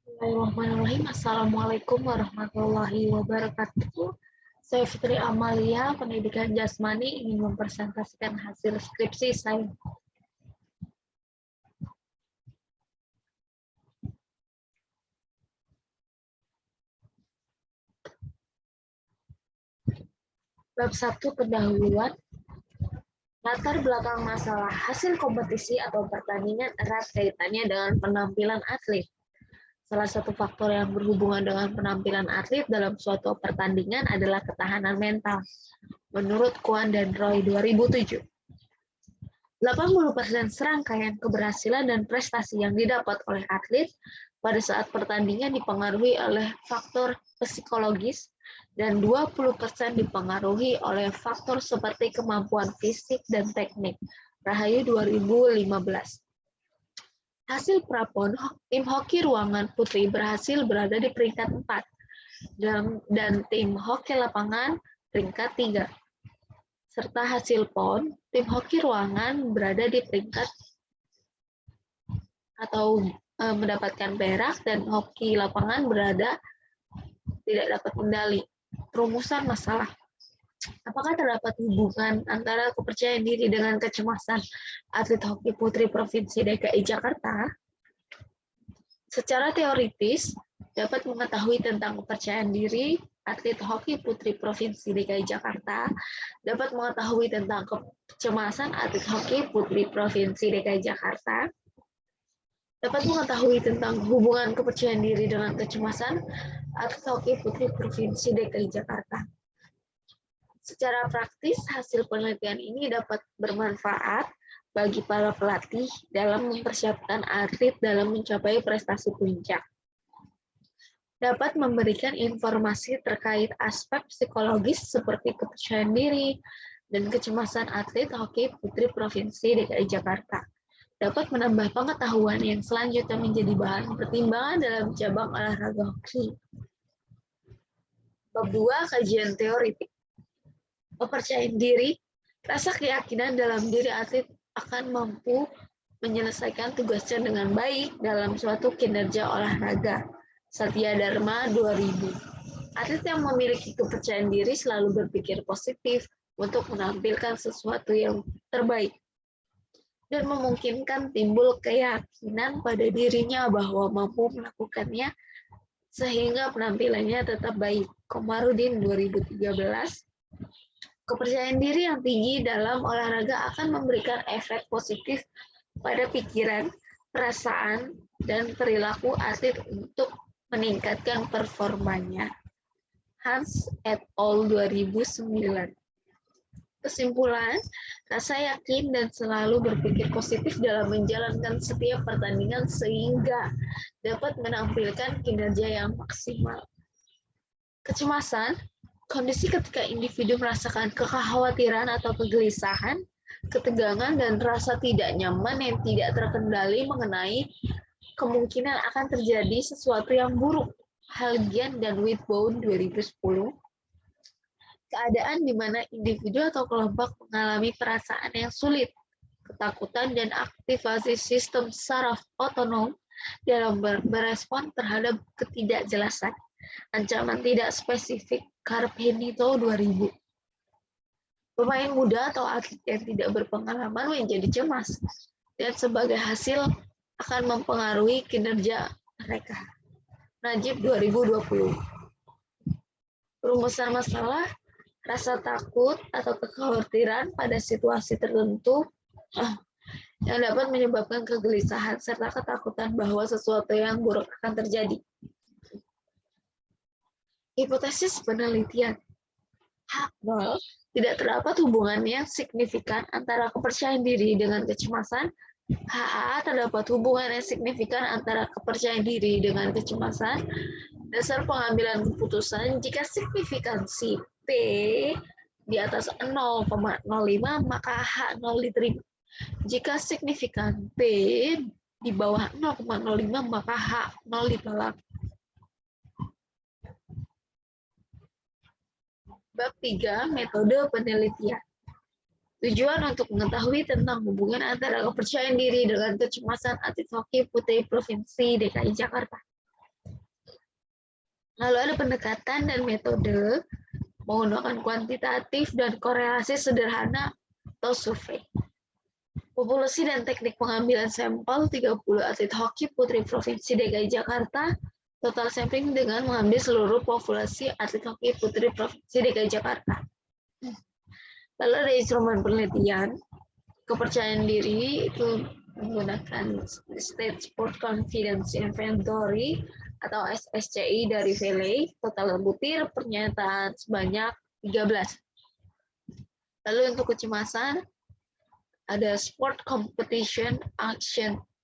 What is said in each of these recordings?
Bismillahirrahmanirrahim. Assalamualaikum warahmatullahi wabarakatuh. Saya Fitri Amalia, Pendidikan Jasmani, ingin mempresentasikan hasil skripsi saya. Bab 1, pendahuluan. Latar belakang masalah hasil kompetisi atau pertandingan erat kaitannya dengan penampilan atlet. Salah satu faktor yang berhubungan dengan penampilan atlet dalam suatu pertandingan adalah ketahanan mental. Menurut Kwan dan Roy 2007, 80% serangkaian keberhasilan dan prestasi yang didapat oleh atlet pada saat pertandingan dipengaruhi oleh faktor psikologis dan 20% dipengaruhi oleh faktor seperti kemampuan fisik dan teknik. Rahayu 2015. Hasil prapon, tim hoki ruangan putri berhasil berada di peringkat 4 dan tim hoki lapangan peringkat 3. Serta hasil PON, tim hoki ruangan berada di peringkat atau mendapatkan perak dan hoki lapangan berada tidak dapat medali. Perumusan masalah. Apakah terdapat hubungan antara kepercayaan diri dengan kecemasan atlet hoki putri Provinsi DKI Jakarta? Secara teoritis, dapat mengetahui tentang kepercayaan diri atlet hoki putri Provinsi DKI Jakarta, dapat mengetahui tentang kecemasan atlet hoki putri Provinsi DKI Jakarta, dapat mengetahui tentang hubungan kepercayaan diri dengan kecemasan atlet hoki putri Provinsi DKI Jakarta. Secara praktis, hasil penelitian ini dapat bermanfaat bagi para pelatih dalam mempersiapkan atlet dalam mencapai prestasi puncak. Dapat memberikan informasi terkait aspek psikologis seperti kepercayaan diri dan kecemasan atlet hoki putri Provinsi DKI Jakarta. Dapat menambah pengetahuan yang selanjutnya menjadi bahan pertimbangan dalam cabang olahraga hoki. Bab 2, kajian teoritik. Kepercayaan diri, rasa keyakinan dalam diri atlet akan mampu menyelesaikan tugasnya dengan baik dalam suatu kinerja olahraga. Satya Dharma 2000. Atlet yang memiliki kepercayaan diri selalu berpikir positif untuk menampilkan sesuatu yang terbaik dan memungkinkan timbul keyakinan pada dirinya bahwa mampu melakukannya sehingga penampilannya tetap baik. Komarudin 2013. Kepercayaan diri yang tinggi dalam olahraga akan memberikan efek positif pada pikiran, perasaan, dan perilaku atlet untuk meningkatkan performanya. Hans et al. 2009. Kesimpulan, rasa yakin dan selalu berpikir positif dalam menjalankan setiap pertandingan sehingga dapat menampilkan kinerja yang maksimal. Kecemasan, kondisi ketika individu merasakan kekhawatiran atau kegelisahan, ketegangan, dan rasa tidak nyaman yang tidak terkendali mengenai kemungkinan akan terjadi sesuatu yang buruk. Halligan dan Whitbourne 2010. Keadaan di mana individu atau kelompok mengalami perasaan yang sulit, ketakutan, dan aktivasi sistem saraf otonom dalam berespon terhadap ketidakjelasan. Ancaman tidak spesifik. Carpenito 2000. Pemain muda atau atlet yang tidak berpengalaman menjadi cemas dan sebagai hasil akan mempengaruhi kinerja mereka. Najib 2020. Perumusan masalah, rasa takut atau kekhawatiran pada situasi tertentu yang dapat menyebabkan kegelisahan serta ketakutan bahwa sesuatu yang buruk akan terjadi. Hipotesis penelitian. H0, tidak terdapat hubungan yang signifikan antara kepercayaan diri dengan kecemasan. HA, terdapat hubungan yang signifikan antara kepercayaan diri dengan kecemasan. Dasar pengambilan keputusan, jika signifikansi P di atas 0,05, maka H0 diterima. Jika signifikan P di bawah 0,05, maka H0 ditolak. Bab 3, metode penelitian. Tujuan untuk mengetahui tentang hubungan antara kepercayaan diri dengan kecemasan atlet hoki putri Provinsi DKI Jakarta. Lalu ada pendekatan dan metode menggunakan kuantitatif dan korelasi sederhana atau survei. Populasi dan teknik pengambilan sampel 30 atlet hoki putri Provinsi DKI Jakarta, total sampling dengan mengambil seluruh populasi atlet hoki putri Provinsi DKI Jakarta. Lalu ada instrumen penelitian, kepercayaan diri itu menggunakan State Sport Confidence Inventory atau SSCI dari Valley, total butir pernyataan sebanyak 13. Lalu untuk kecemasan, ada Sport Competition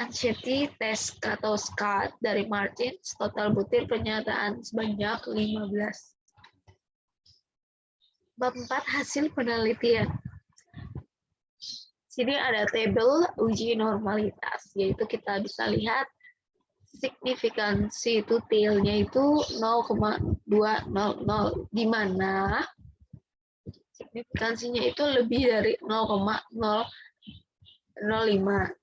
Anxiety Test atau SCAT dari Martins, total butir pernyataan sebanyak 15. Bab 4 hasil penelitian. Sini ada tabel uji normalitas, yaitu kita bisa lihat signifikansi tutilnya itu 0,200, di mana signifikansinya itu lebih dari 0,005.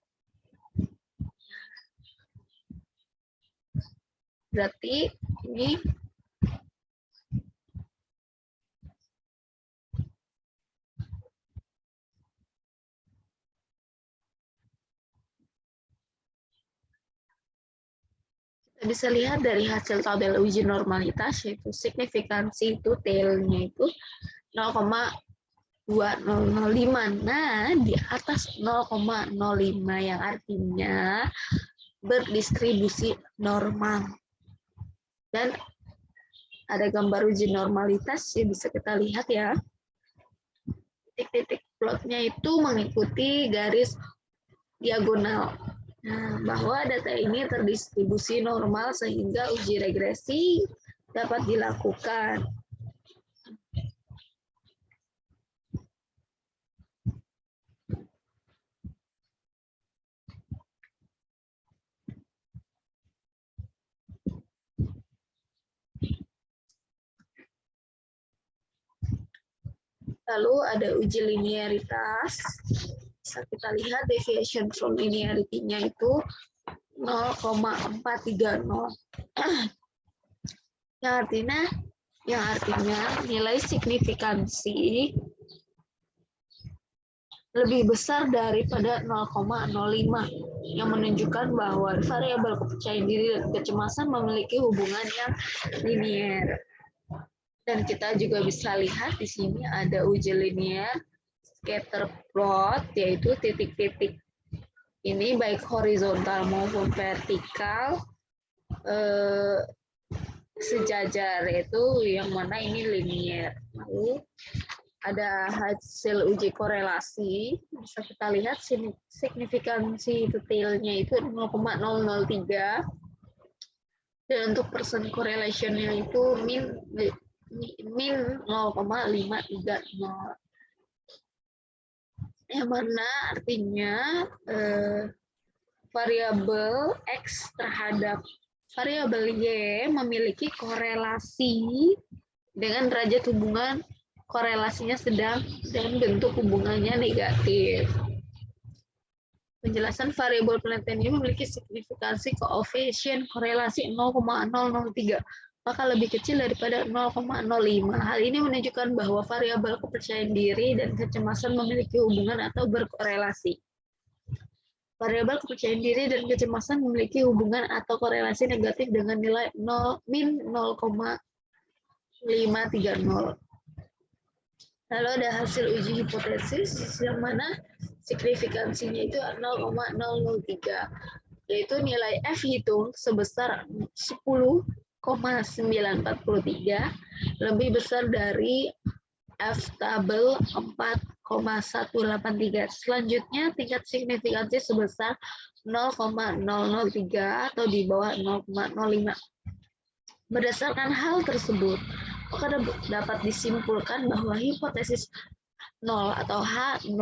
Berarti ini kita bisa lihat dari hasil tabel uji normalitas, yaitu signifikansi tutilnya itu 0,2005. Nah, di atas 0,05 yang artinya berdistribusi normal. Dan ada gambar uji normalitas yang bisa kita lihat ya. Titik-titik plotnya itu mengikuti garis diagonal. Nah, bahwa data ini terdistribusi normal sehingga uji regresi dapat dilakukan. Lalu ada uji linearitas. Bisa kita lihat deviation from linearity-nya itu 0,430. Yang artinya nilai signifikansi lebih besar daripada 0,05 yang menunjukkan bahwa variabel kepercayaan diri dan kecemasan memiliki hubungan yang linier. Dan kita juga bisa lihat di sini ada uji linear scatter plot, yaitu titik-titik ini baik horizontal maupun vertikal sejajar, itu yang mana ini linear. Lalu ada hasil uji korelasi, bisa kita lihat signifikansi detailnya itu 0,003, dan untuk percent correlation-nya itu min 0,530. Yang mana artinya variabel X terhadap variabel Y memiliki korelasi dengan derajat hubungan korelasinya sedang dan bentuk hubungannya negatif. Penjelasan variabel penelitian ini memiliki signifikansi koefisien korelasi 0,003, maka lebih kecil daripada 0,05. Hal ini menunjukkan bahwa variabel kepercayaan diri dan kecemasan memiliki hubungan atau berkorelasi. Variabel kepercayaan diri dan kecemasan memiliki hubungan atau korelasi negatif dengan nilai min 0,530. Lalu ada hasil uji hipotesis yang mana signifikansinya itu 0,003, yaitu nilai F hitung sebesar 10,943 lebih besar dari F tabel 4,183. Selanjutnya tingkat signifikansi sebesar 0,003 atau di bawah 0,05. Berdasarkan hal tersebut, maka dapat disimpulkan bahwa hipotesis 0 atau H0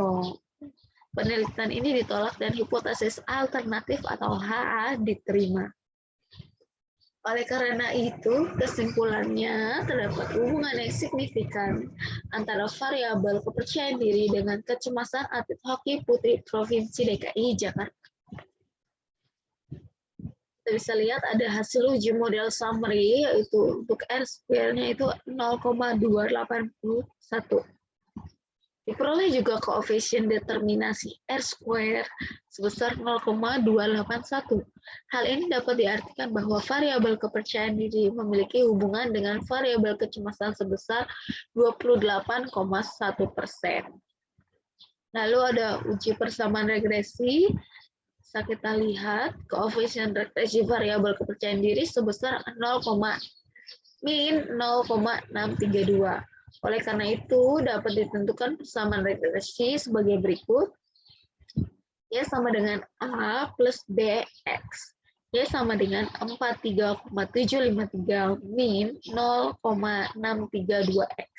penelitian ini ditolak dan hipotesis alternatif atau HA diterima. Oleh karena itu, kesimpulannya terdapat hubungan yang signifikan antara variabel kepercayaan diri dengan kecemasan atlet hoki putri Provinsi DKI Jakarta. kita bisa lihat ada hasil uji model summary, yaitu untuk R-square-nya itu 0,281. Diperoleh juga koefisien determinasi R-square sebesar 0,281. Hal ini dapat diartikan bahwa variabel kepercayaan diri memiliki hubungan dengan variabel kecemasan sebesar 28,1%. Lalu ada uji persamaan regresi. Bisa kita lihat koefisien regresi variabel kepercayaan diri sebesar min 0,632. Oleh karena itu, dapat ditentukan persamaan regresi sebagai berikut. Y sama dengan A plus BX. Y sama dengan 43,753 min 0,632X.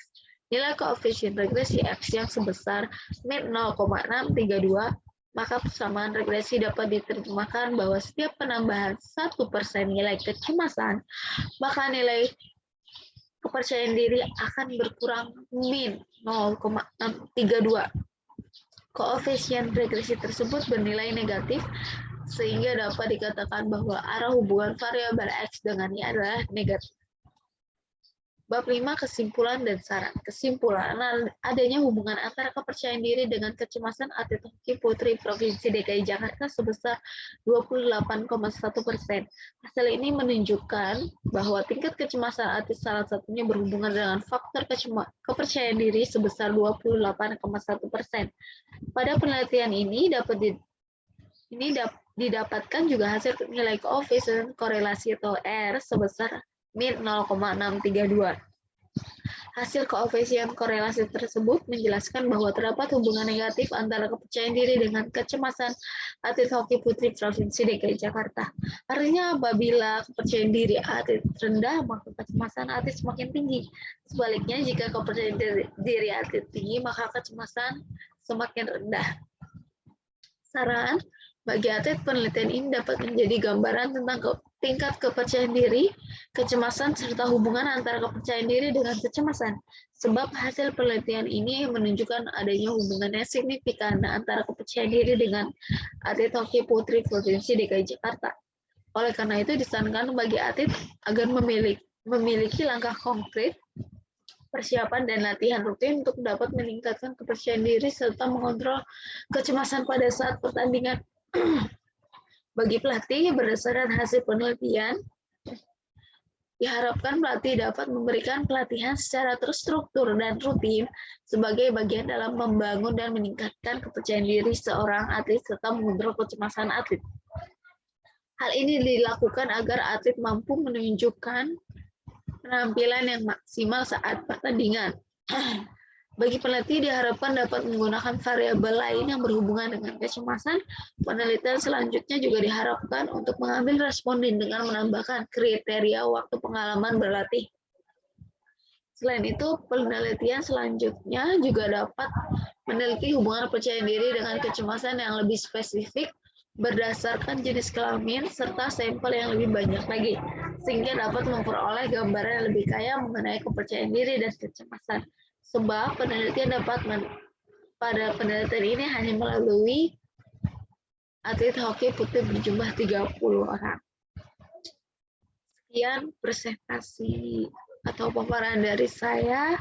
Nilai koefisien regresi X yang sebesar min 0,632, maka persamaan regresi dapat diterjemahkan bahwa setiap penambahan 1% nilai kecemasan, maka nilai kepercayaan diri akan berkurang min 0,632. Koefisien regresi tersebut bernilai negatif, sehingga dapat dikatakan bahwa arah hubungan variabel X dengan Y adalah negatif. Bab 5, kesimpulan dan saran. Kesimpulan, adanya hubungan antara kepercayaan diri dengan kecemasan atlet hoki putri Provinsi DKI Jakarta sebesar 28,1%. Hasil ini menunjukkan bahwa tingkat kecemasan atlet salah satunya berhubungan dengan faktor kepercayaan diri sebesar 28,1%. Pada penelitian ini didapatkan juga hasil nilai koefisien korelasi atau R sebesar min 0,632. Hasil koefisien korelasi tersebut menjelaskan bahwa terdapat hubungan negatif antara kepercayaan diri dengan kecemasan atlet hoki putri Provinsi DKI Jakarta. Artinya apabila kepercayaan diri atlet rendah, maka kecemasan atlet semakin tinggi. Sebaliknya, jika kepercayaan diri atlet tinggi, maka kecemasan semakin rendah. Saran, bagi atlet, penelitian ini dapat menjadi gambaran tentang tingkat kepercayaan diri, kecemasan, serta hubungan antara kepercayaan diri dengan kecemasan. Sebab hasil penelitian ini menunjukkan adanya hubungan yang signifikan antara kepercayaan diri dengan atlet hoki putri Provinsi DKI Jakarta. Oleh karena itu, disarankan bagi atlet agar memiliki langkah konkret, persiapan dan latihan rutin untuk dapat meningkatkan kepercayaan diri serta mengontrol kecemasan pada saat pertandingan. Bagi pelatih, berdasarkan hasil penelitian, diharapkan pelatih dapat memberikan pelatihan secara terstruktur dan rutin sebagai bagian dalam membangun dan meningkatkan kepercayaan diri seorang atlet serta mengontrol kecemasan atlet. Hal ini dilakukan agar atlet mampu menunjukkan penampilan yang maksimal saat pertandingan. Bagi pelatih diharapkan dapat menggunakan variabel lain yang berhubungan dengan kecemasan. Penelitian selanjutnya juga diharapkan untuk mengambil responden dengan menambahkan kriteria waktu pengalaman berlatih. Selain itu, penelitian selanjutnya juga dapat meneliti hubungan percaya diri dengan kecemasan yang lebih spesifik berdasarkan jenis kelamin serta sampel yang lebih banyak lagi, sehingga dapat memperoleh gambaran yang lebih kaya mengenai kepercayaan diri dan kecemasan. Sebab penelitian pada penelitian ini hanya melalui atlet hoki putri berjumlah 30 orang. Sekian presentasi atau paparan dari saya.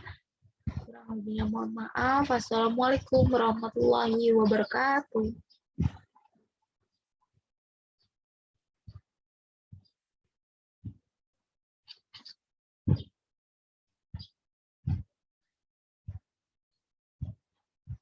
Kurang lebihnya mohon maaf. Wassalamualaikum warahmatullahi wabarakatuh.